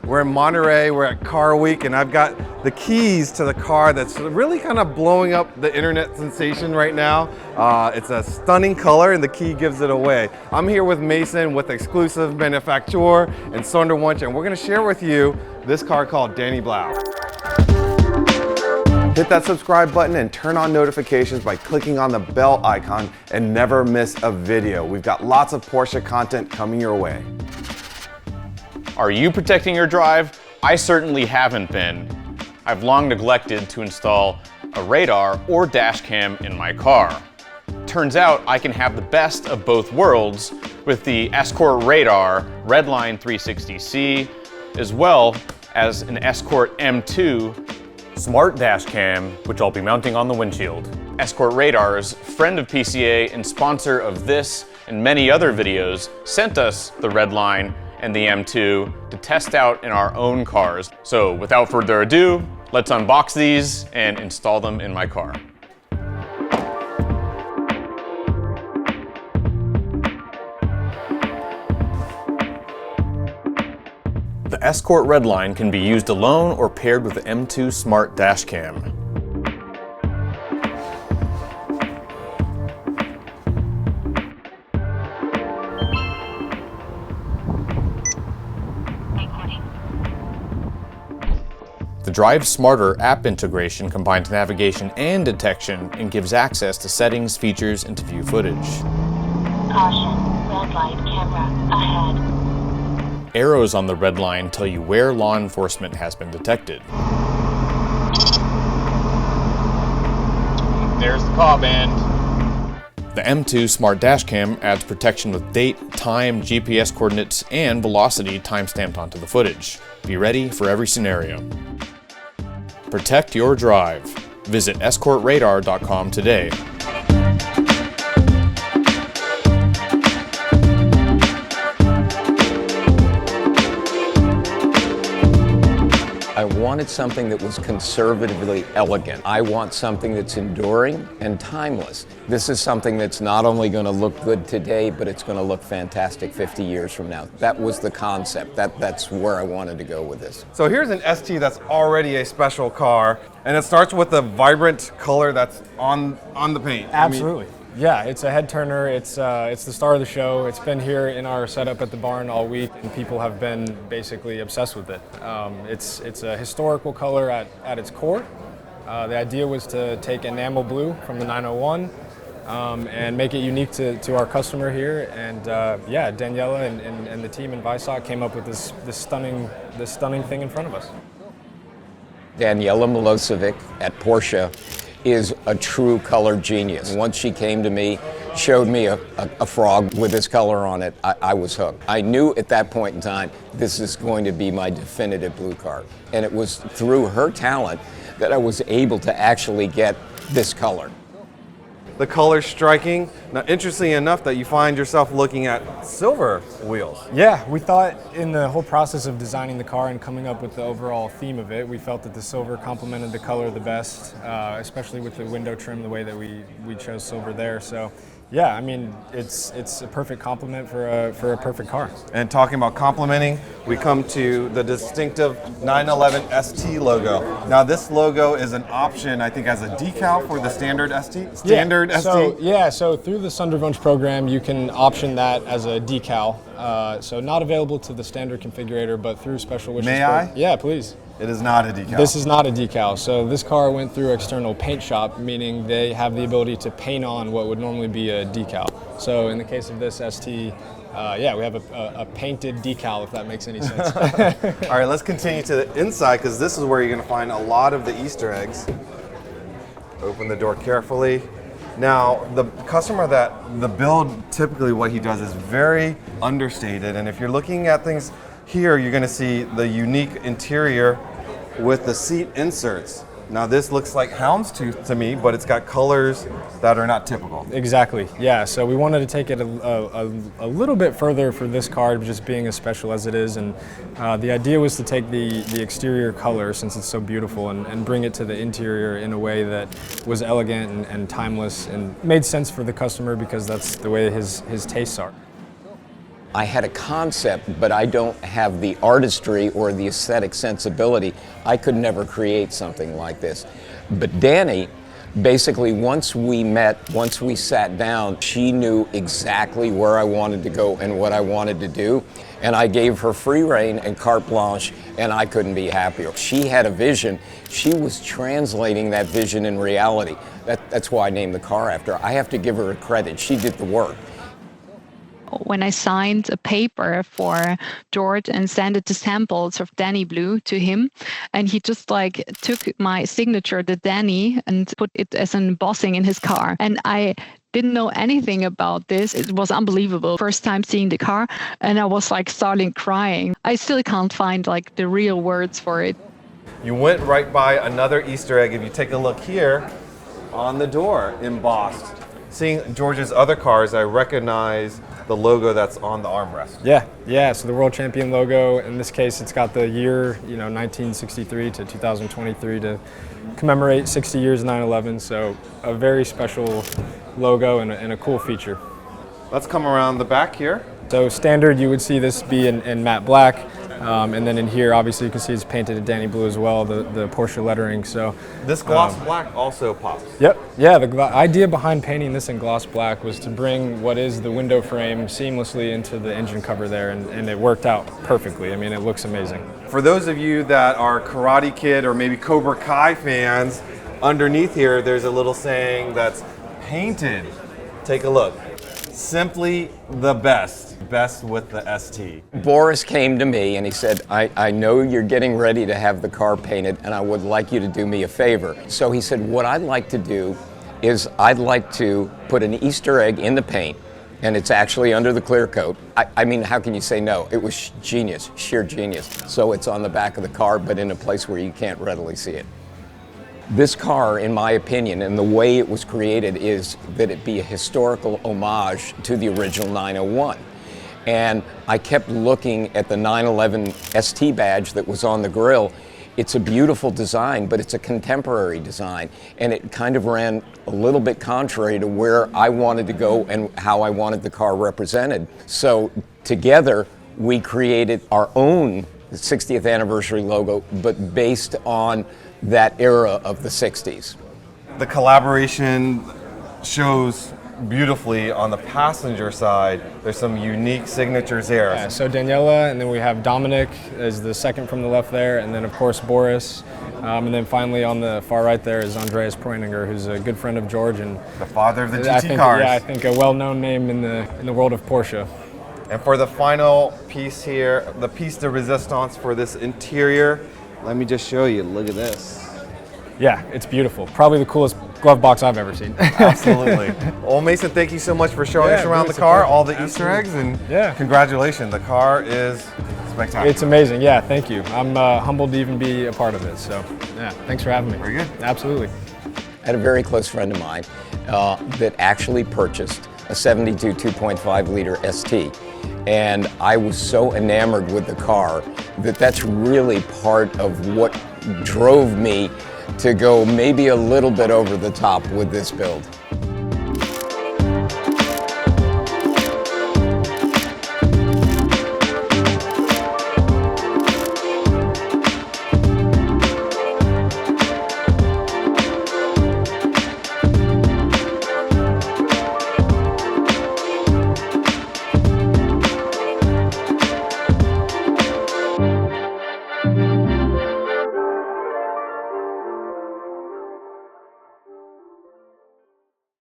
We're in Monterey, we're at Car Week, and I've got the keys to the car that's really kind of blowing up the internet sensation right now. It's a stunning color and the key gives it away. I'm here with Mason with exclusive Manufaktur and Sonderwunsch, and we're gonna share with you this car called Dani Blau. Hit that subscribe button and turn on notifications by clicking on the bell icon and never miss a video. We've got lots of Porsche content coming your way. Are you protecting your drive? I certainly haven't been. I've long neglected to install a radar or dash cam in my car. Turns out I can have the best of both worlds with the Escort Radar Redline 360C, as well as an Escort M2 Smart Dashcam, which I'll be mounting on the windshield. Escort Radar's friend of PCA and sponsor of this and many other videos sent us the Redline and the M2 to test out in our own cars. So without further ado, let's unbox these and install them in my car. The Escort Redline can be used alone or paired with the M2 Smart Dashcam. The Drive Smarter app integration combines navigation and detection and gives access to settings, features, and to view footage. Caution, red light camera ahead. Arrows on the red line tell you where law enforcement has been detected. There's the car band. The M2 Smart Dashcam adds protection with date, time, GPS coordinates, and velocity timestamped onto the footage. Be ready for every scenario. Protect your drive. Visit escortradar.com today. I wanted something that was conservatively elegant. I want something that's enduring and timeless. This is something that's not only going to look good today, but it's going to look fantastic 50 years from now. That was the concept. That's where I wanted to go with this. So here's an ST that's already a special car, and it starts with the vibrant color that's on the paint. Absolutely. Yeah, it's a head turner. It's the star of the show. It's been here in our setup at the barn all week, and people have been basically obsessed with it. It's a historical color at its core. The idea was to take enamel blue from the 901 and make it unique to our customer here. And yeah, Daniela and the team in Weissach came up with this stunning thing in front of us. Daniela Milosevic at Porsche is a true color genius. Once she came to me, showed me a frog with this color on it, I was hooked. I knew at that point in time, this is going to be my definitive blue car. And it was through her talent that I was able to actually get this color. The color's striking. Now, interestingly enough, that you find yourself looking at silver wheels. Yeah, we thought in the whole process of designing the car and coming up with the overall theme of it, we felt that the silver complemented the color the best, especially with the window trim, the way that we chose silver there. So, yeah, I mean, it's a perfect complement for a perfect car. And talking about complementing, we come to the distinctive 911 ST logo. Now, this logo is an option, I think, as a decal for the standard ST. Standard ST. So through the Sonderwunsch program, you can option that as a decal. So not available to the standard configurator, but through special wishes. May I? Yeah, please. It is not a decal. This is not a decal. So this car went through external paint shop, meaning they have the ability to paint on what would normally be a decal. So in the case of this ST, yeah, we have a painted decal, if that makes any sense. All right, let's continue to the inside, because this is where you're going to find a lot of the Easter eggs. Open the door carefully. Now, the customer the build, typically what he does is very understated, and if you're looking at things here, you're going to see the unique interior with the seat inserts. Now this looks like houndstooth to me, but it's got colors that are not typical. Exactly, yeah. So we wanted to take it a little bit further for this car, just being as special as it is. And the idea was to take the exterior color, since it's so beautiful, and bring it to the interior in a way that was elegant and timeless and made sense for the customer, because that's the way his tastes are. I had a concept, but I don't have the artistry or the aesthetic sensibility. I could never create something like this. But Dani, basically, once we met, once we sat down, she knew exactly where I wanted to go and what I wanted to do. And I gave her free rein and carte blanche, and I couldn't be happier. She had a vision. She was translating that vision in reality. That's why I named the car after her. I have to give her credit. She did the work. When I signed a paper for George and sent it to samples of Dani Blue to him, and he just like took my signature, the Dani, and put it as an embossing in his car. And I didn't know anything about this. It was unbelievable. First time seeing the car, and I was like starting crying. I still can't find like the real words for it. You went right by another Easter egg. If you take a look here, on the door, embossed. Seeing George's other cars, I recognize the logo that's on the armrest. Yeah. So the world champion logo. In this case, it's got the year, 1963 to 2023 to commemorate 60 years of 9/11. So a very special logo and a cool feature. Let's come around the back here. So standard, you would see this be in matte black. And then in here, obviously, you can see it's painted in Dani Blue as well, the Porsche lettering. So this gloss black also pops. Yep. Yeah, the idea behind painting this in gloss black was to bring what is the window frame seamlessly into the engine cover there, and it worked out perfectly. I mean, it looks amazing. For those of you that are Karate Kid or maybe Cobra Kai fans, underneath here, there's a little saying that's painted. Take a look. Simply the best. Best with the ST. Boris came to me and he said, I know you're getting ready to have the car painted and I would like you to do me a favor. So he said, what I'd like to do is I'd like to put an Easter egg in the paint, and it's actually under the clear coat. I mean, how can you say no? It was genius, sheer genius. So it's on the back of the car, but in a place where you can't readily see it. This car, in my opinion, and the way it was created is that it be a historical homage to the original 901. And I kept looking at the 911 ST badge that was on the grille. It's a beautiful design, but it's a contemporary design. And it kind of ran a little bit contrary to where I wanted to go and how I wanted the car represented. So together, we created our own 60th anniversary logo, but based on that era of the 60s. The collaboration shows beautifully on the passenger side. There's some unique signatures there. Yeah, so Daniela, and then we have Dominic as the second from the left there, and then of course Boris, and then finally on the far right there is Andreas Preuninger, who's a good friend of George and the father of the GT cars. Yeah, I think a well-known name in the world of Porsche. And for the final piece here, the piece de resistance for this interior, let me just show you. Look at this. Yeah, it's beautiful. Probably the coolest glove box I've ever seen. Absolutely. Well, Mason, thank you so much for showing us around the car, all the Easter eggs, and congratulations. The car is spectacular. It's amazing. Yeah, thank you. I'm humbled to even be a part of it. So, yeah, thanks for having me. Very good. Absolutely. I had a very close friend of mine that actually purchased a 72 2.5 liter ST. And I was so enamored with the car that that's really part of what drove me to go maybe a little bit over the top with this build.